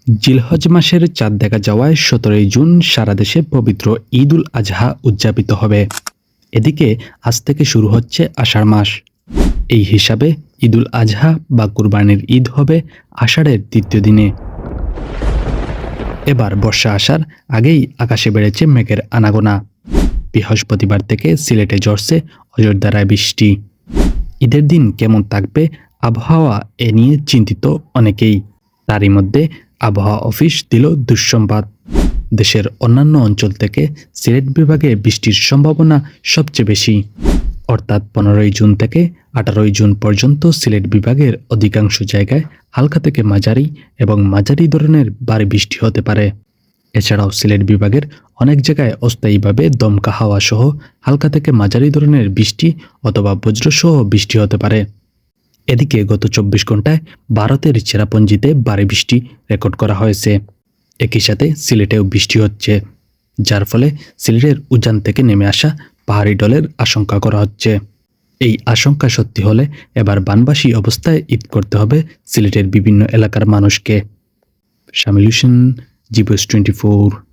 জিলহজ মাসের চাঁদ দেখা যাওয়ায় ১৭ই জুন সারা দেশে পবিত্র ঈদ উল আজহা উদযাপিত হবে। এদিকে আজ থেকে শুরু হচ্ছে আষাঢ় মাস। এই হিসাবে ঈদ উল আজহা বা কুরবানির ঈদ হবে আষাঢ়ের দ্বিতীয় দিনে। এবার বর্ষা আসার আগেই আকাশে বেড়েছে মেঘের আনাগোনা। বৃহস্পতিবার থেকে সিলেটে ঝরছে অযোধ্যারায় বৃষ্টি। ঈদের দিন কেমন থাকবে আবহাওয়া এ নিয়ে চিন্তিত অনেকেই। তারই মধ্যে আবহাওয়া অফিস দিল দুঃসংবাদ। দেশের অন্যান্য অঞ্চল থেকে সিলেট বিভাগে বৃষ্টির সম্ভাবনা সবচেয়ে বেশি। অর্থাৎ 15ই জুন থেকে 18ই জুন পর্যন্ত সিলেট বিভাগের অধিকাংশ জায়গায় হালকা থেকে মাঝারি এবং মাঝারি ধরনের ভারী বৃষ্টি হতে পারে। এছাড়াও সিলেট বিভাগের অনেক জায়গায় অস্থায়ীভাবে দমকা হাওয়া সহ হালকা থেকে মাঝারি ধরনের বৃষ্টি অথবা বজ্রসহ বৃষ্টি হতে পারে। এদিকে গত 24 ঘন্টায় ভারতের চেরাপুঞ্জিতে ভারী বৃষ্টি রেকর্ড করা হয়েছে। একই সাথে সিলেটেও বৃষ্টি হচ্ছে, যার ফলে সিলেটের উজান থেকে নেমে আসা পাহাড়ি ঢলের আশঙ্কা করা হচ্ছে। এই আশঙ্কা সত্যি হলে এবার বানবাসী অবস্থায় ঈদ করতে হবে সিলেটের বিভিন্ন এলাকার মানুষকে। শামিল হোসেন, জি নিউজ 24।